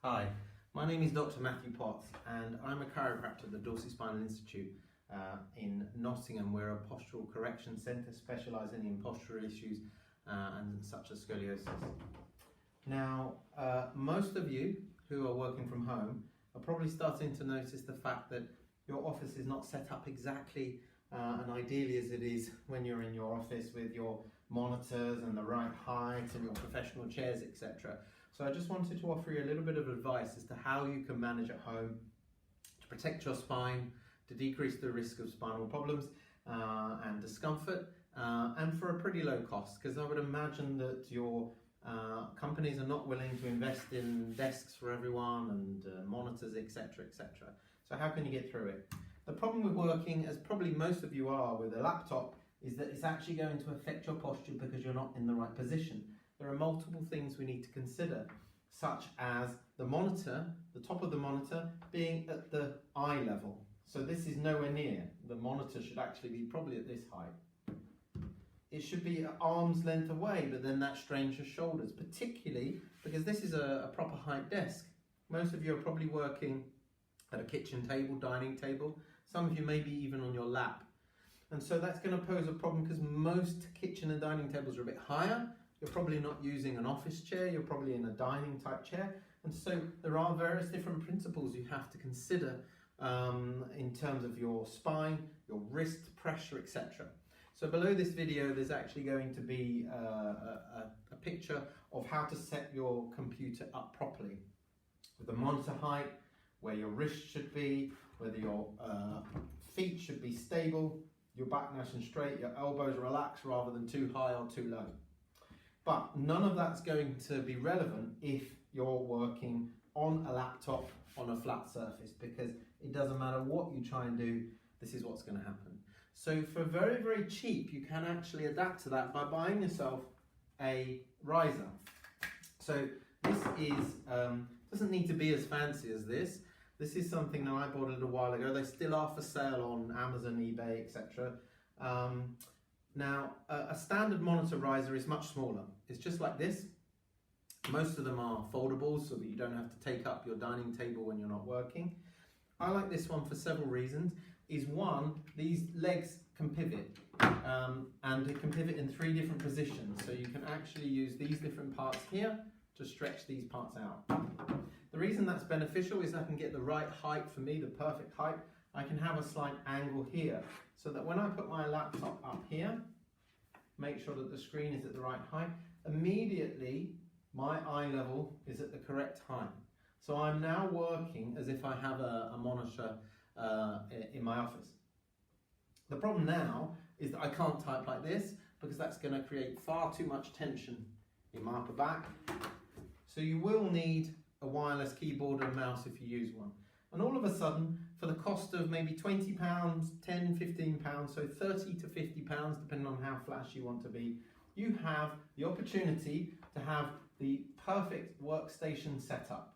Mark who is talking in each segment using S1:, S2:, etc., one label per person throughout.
S1: Hi, my name is Dr. Matthew Potts and I'm a chiropractor at the Dorsi Spinal Institute in Nottingham. We're a postural correction centre specialising in postural issues and such as scoliosis. Now, most of you who are working from home are probably starting to notice the fact that your office is not set up exactly and ideally as it is when you're in your office with your monitors and the right height and your professional chairs, etc. So I just wanted to offer you a little bit of advice as to how you can manage at home to protect your spine, to decrease the risk of spinal problems and discomfort, and for a pretty low cost, because I would imagine that your companies are not willing to invest in desks for everyone and monitors, etc., etc. So how can you get through it? The problem with working, as probably most of you are with a laptop, is that it's actually going to affect your posture because you're not in the right position. There are multiple things we need to consider, such as the monitor, the top of the monitor, being at the eye level. So this is nowhere near. The monitor should actually be probably at this height. It should be at arm's length away, but then that strains your shoulders, particularly because this is a proper height desk. Most of you are probably working at a kitchen table, dining table. Some of you may be even on your lap. And so that's going to pose a problem because most kitchen and dining tables are a bit higher. You're probably not using an office chair, you're probably in a dining type chair. And so there are various different principles you have to consider in terms of your spine, your wrist pressure, etc. So below this video, there's actually going to be a picture of how to set your computer up properly with the monitor height, where your wrist should be, whether your feet should be stable, your back nice and straight, your elbows relaxed rather than too high or too low. But none of that's going to be relevant if you're working on a laptop on a flat surface, because it doesn't matter what you try and do, this is what's going to happen. So for very, very cheap, you can actually adapt to that by buying yourself a riser. So this is, doesn't need to be as fancy as this. This is something that I bought a little while ago. They still are for sale on Amazon, eBay, etc. Now, a standard monitor riser is much smaller. It's just like this. Most of them are foldable so that you don't have to take up your dining table when you're not working. I like this one for several reasons. One, these legs can pivot and it can pivot in 3 different positions. So you can actually use these different parts here to stretch these parts out. The reason that's beneficial is I can get the right height for me, the perfect height. I can have a slight angle here so that when I put my laptop up here, make sure that the screen is at the right height, immediately my eye level is at the correct height. So I'm now working as if I have a monitor in my office. The problem now is that I can't type like this because that's going to create far too much tension in my upper back. So you will need a wireless keyboard and mouse if you use one. And all of a sudden, for the cost of maybe £20, £10, £15, so £30 to £50, depending on how flash you want to be, you have the opportunity to have the perfect workstation setup.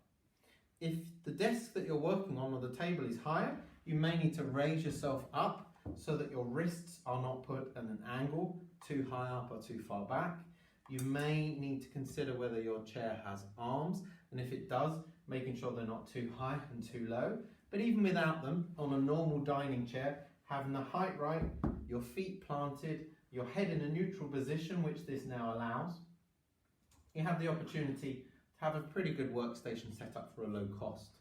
S1: If the desk that you're working on or the table is higher, you may need to raise yourself up so that your wrists are not put at an angle too high up or too far back. You may need to consider whether your chair has arms, and if it does, making sure they're not too high and too low. But even without them, on a normal dining chair, having the height right, your feet planted, your head in a neutral position, which this now allows, you have the opportunity to have a pretty good workstation set up for a low cost.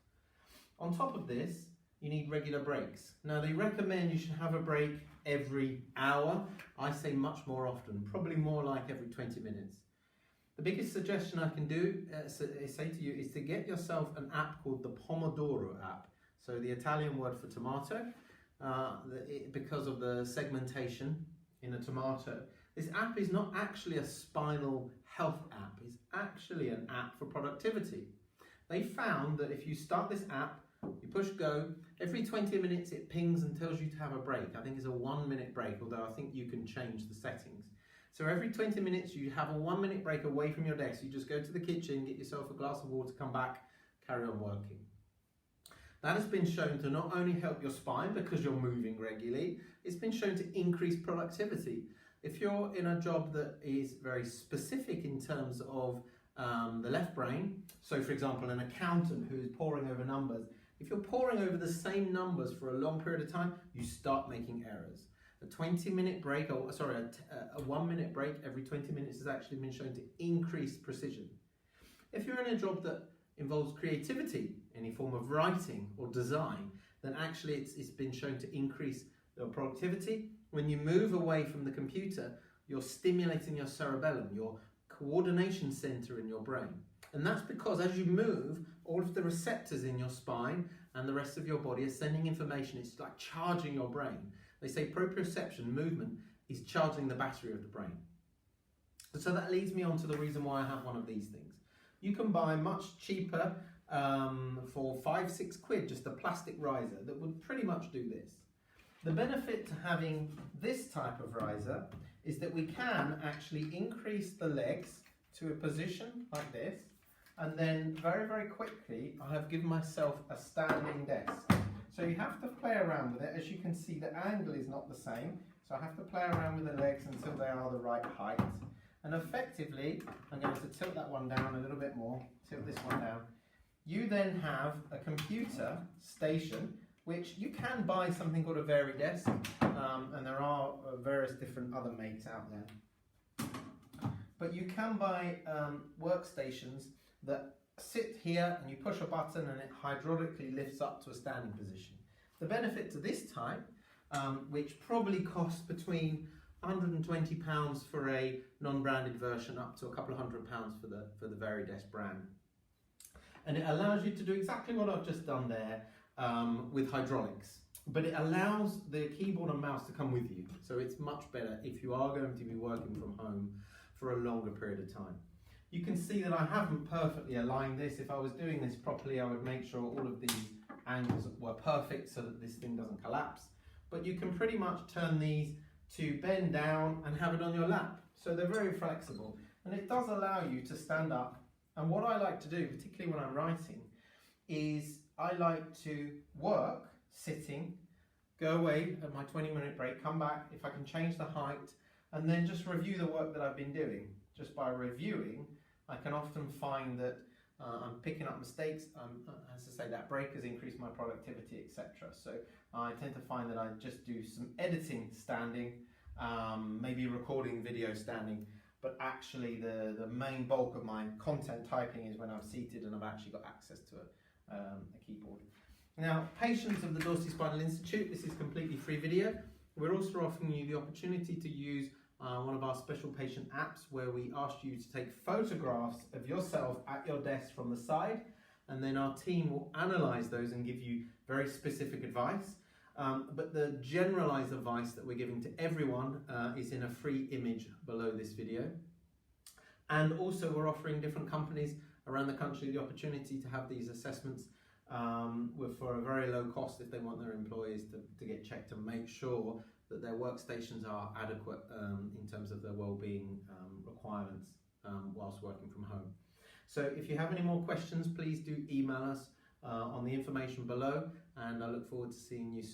S1: On top of this, you need regular breaks. Now they recommend you should have a break every hour. I say much more often, probably more like every 20 minutes. The biggest suggestion I can do, say to you, is to get yourself an app called the Pomodoro app. So the Italian word for tomato, because of the segmentation in a tomato. This app is not actually a spinal health app, it's actually an app for productivity. They found that if you start this app, you push go, every 20 minutes it pings and tells you to have a break. I think it's a 1-minute break, although I think you can change the settings. So every 20 minutes you have a 1-minute break away from your desk. You just go to the kitchen, get yourself a glass of water, come back, carry on working. That has been shown to not only help your spine because you're moving regularly, it's been shown to increase productivity. If you're in a job that is very specific in terms of the left brain. So for example, an accountant who is poring over numbers, if you're poring over the same numbers for a long period of time, you start making errors. A 20-minute break, or sorry, a 1-minute break every 20 minutes has actually been shown to increase precision. If you're in a job that involves creativity, any form of writing or design, then actually it's been shown to increase your productivity. When you move away from the computer, you're stimulating your cerebellum, your coordination center in your brain. And that's because as you move, all of the receptors in your spine and the rest of your body are sending information. It's like charging your brain. They say proprioception, movement, is charging the battery of the brain. So that leads me on to the reason why I have one of these things. You can buy much cheaper for 5-6 quid, just a plastic riser that would pretty much do this. The benefit to having this type of riser is that we can actually increase the legs to a position like this, and then very, very quickly I have given myself a standing desk. So you have to play around with it. As you can see, the angle is not the same, so I have to play around with the legs until they are the right height. And effectively, I'm going to tilt that one down a little bit more, tilt this one down. You then have a computer station, which you can buy something called a Desk, and there are various different other makes out there. But you can buy workstations that sit here and you push a button and it hydraulically lifts up to a standing position. The benefit to this type, which probably costs between £120 for a non-branded version up to a couple of £100 for the Desk brand. And it allows you to do exactly what I've just done there with hydraulics, but it allows the keyboard and mouse to come with you. So it's much better if you are going to be working from home for a longer period of time. You can see that I haven't perfectly aligned this. If I was doing this properly, I would make sure all of these angles were perfect so that this thing doesn't collapse. But you can pretty much turn these to bend down and have it on your lap. So they're very flexible, and it does allow you to stand up. And what I like to do, particularly when I'm writing, is I like to work sitting, go away at my 20-minute break, come back, if I can change the height, and then just review the work that I've been doing. Just by reviewing, I can often find that I'm picking up mistakes. As I say, that break has increased my productivity, etc. So I tend to find that I just do some editing standing, maybe recording video standing, but actually the main bulk of my content typing is when I'm seated and I've actually got access to a keyboard. Now, patients of the Dorsi Spinal Institute, this is completely free video. We're also offering you the opportunity to use one of our special patient apps where we ask you to take photographs of yourself at your desk from the side, and then our team will analyse those and give you very specific advice. But the generalised advice that we're giving to everyone is in a free image below this video. And also we're offering different companies around the country the opportunity to have these assessments for a very low cost if they want their employees to get checked and make sure that their workstations are adequate in terms of their well-being requirements whilst working from home. So if you have any more questions, please do email us on the information below, and I look forward to seeing you soon.